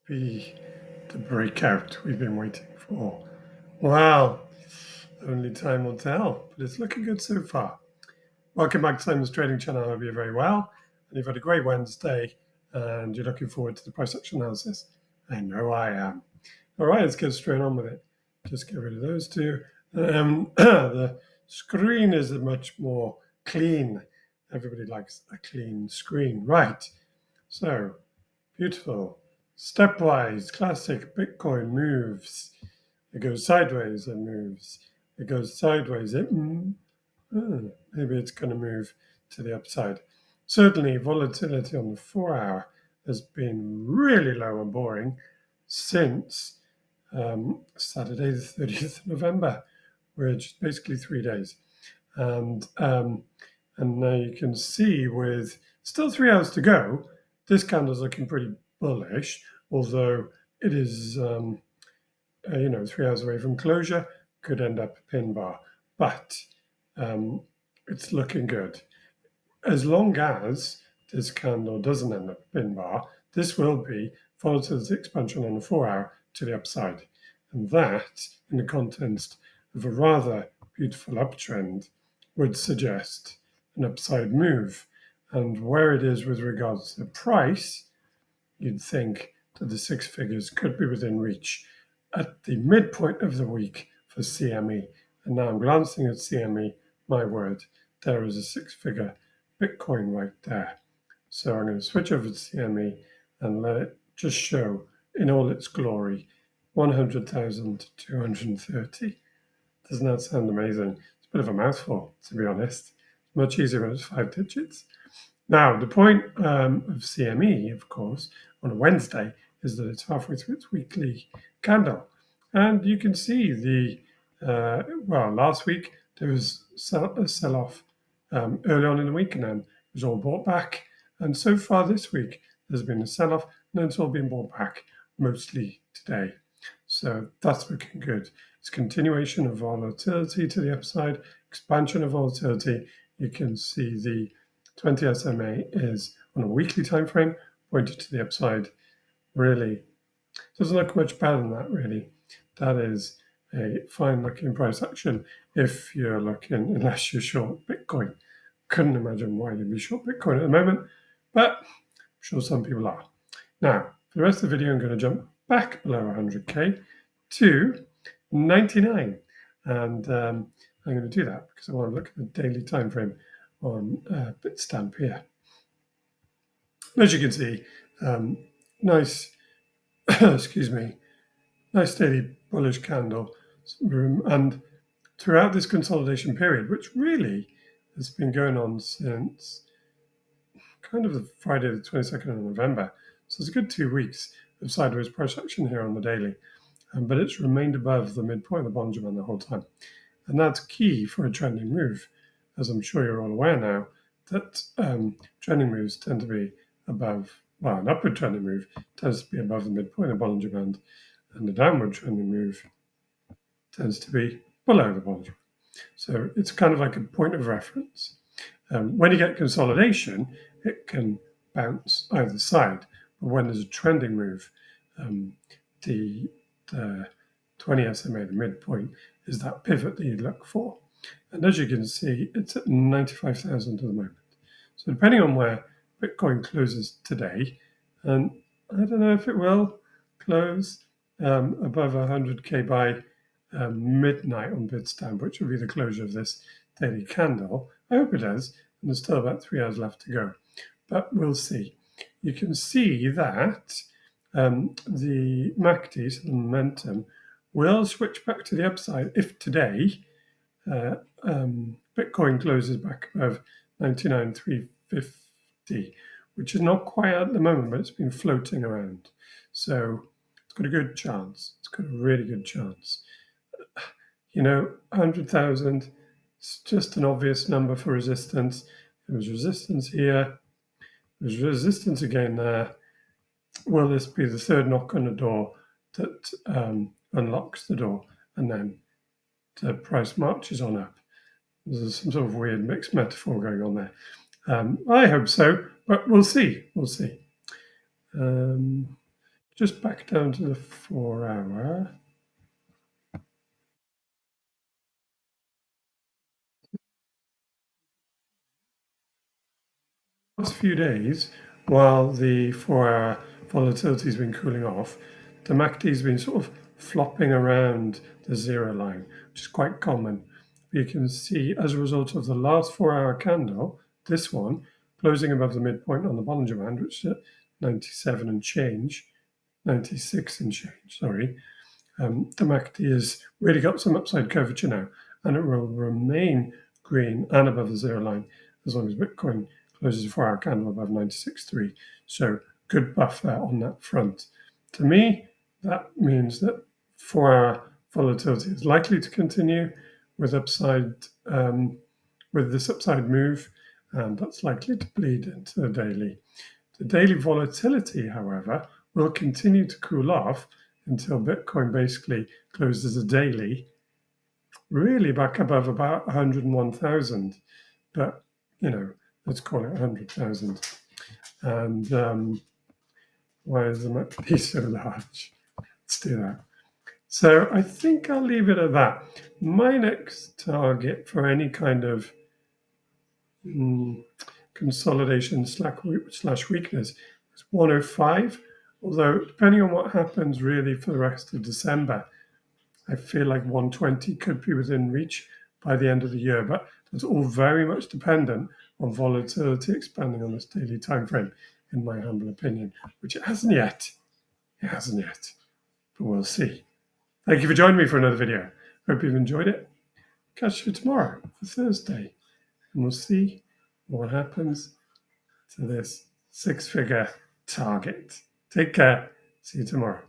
be the breakout we've been waiting for. Wow, only time will tell, but it's looking good so far. Welcome back to Simon's Trading Channel. I hope you're very well and you've had a great Wednesday and you're looking forward to the price action analysis. I know I am. All right, let's get straight on with it. Just get rid of those two. The screen is much more clean. Everybody likes a clean screen. Right, so beautiful. Stepwise, classic Bitcoin moves. It goes sideways and moves. It goes sideways. Maybe it's going to move to the upside. Certainly, volatility on the 4 hour has been really low and boring since Saturday, the 30th of November, which is basically 3 days. And now you can see with still 3 hours to go, this candle's looking pretty bullish, although it is 3 hours away from closure, could end up a pin bar, but it's looking good. As long as this candle doesn't end up a pin bar, this will be volatility expansion on the 4 hour to the upside. And that, in the context of a rather beautiful uptrend, would suggest an upside move. And where it is with regards to the price, you'd think that the six figures could be within reach at the midpoint of the week for CME. And now I'm glancing at CME, my word, there is a six-figure Bitcoin right there. So I'm going to switch over to CME and let it just show in all its glory 100,230. Doesn't that sound amazing? It's a bit of a mouthful, to be honest. It's much easier when it's 5 digits. Now, the point of CME, of course, on a Wednesday is that it's halfway through its weekly candle. And you can see last week there was a sell-off early on in the week and then it was all bought back. And so far this week, there's been a sell-off and then it's all been bought back, mostly today. So that's looking good. It's continuation of volatility to the upside, expansion of volatility. You can see the 20 SMA is on a weekly time frame, pointed to the upside. Really doesn't look much better than that, really. That is a fine looking price action if you're looking, unless you're short Bitcoin. Couldn't imagine why you'd be short Bitcoin at the moment, but I'm sure some people are. Now, for the rest of the video, I'm going to jump back below 100K to 99. And I'm going to do that because I want to look at the daily time frame on Bitstamp here. As you can see, nice, excuse me, nice steady bullish candle. And throughout this consolidation period, which really has been going on since kind of the Friday, the 22nd of November. So it's a good 2 weeks of sideways price action here on the daily. But it's remained above the midpoint of the Bollinger Band the whole time. And that's key for a trending move, as I'm sure you're all aware now, that trending moves tend to be above, well, an upward trending move tends to be above the midpoint of the Bollinger Band, and the downward trending move tends to be below the Bollinger Band. So it's kind of like a point of reference. When you get consolidation, it can bounce either side. But when there's a trending move, the 20 SMA, the midpoint, is that pivot that you look for. And as you can see, it's at 95,000 at the moment. So depending on where Bitcoin closes today, and I don't know if it will close above 100K by midnight on Bitstamp, which will be the closure of this daily candle. I hope it does, and there's still about 3 hours left to go, but we'll see. You can see that the MACD, so the momentum, will switch back to the upside if today Bitcoin closes back above 99,350, which is not quite at the moment, but it's been floating around. So it's got a good chance. It's got a really good chance. 100,000 is just an obvious number for resistance. There was resistance here. There's resistance again there. Will this be the third knock on the door that unlocks the door and then the price marches on up? There's some sort of weird mixed metaphor going on there. I hope so, but we'll see. We'll see. Just back down to the 4 hour. Last few days, while the 4 hour volatility has been cooling off, the MACD has been sort of flopping around the zero line, which is quite common. You can see as a result of the last 4 hour candle, this one closing above the midpoint on the Bollinger Band, which is at 97 and change, 96 and change, sorry. The MACD has really got some upside curvature now, and it will remain green and above the zero line as long as Bitcoin closes a 4 hour candle above 96.3. So good buffer on that front. To me, that means that 4 hour volatility is likely to continue with with this upside move, and that's likely to bleed into the daily. The daily volatility, however, will continue to cool off until Bitcoin basically closes a daily really back above about 101,000. But, let's call it 100,000. And why is the MACD so large? Let's do that. So I think I'll leave it at that. My next target for any kind of consolidation slash weakness is 105. Although, depending on what happens really for the rest of December, I feel like 120 could be within reach by the end of the year. But it's all very much dependent on volatility expanding on this daily time frame, in my humble opinion, which it hasn't yet. It hasn't yet, but we'll see. Thank you for joining me for another video. Hope you've enjoyed it. Catch you tomorrow for Thursday, and we'll see what happens to this 6-figure target. Take care. See you tomorrow.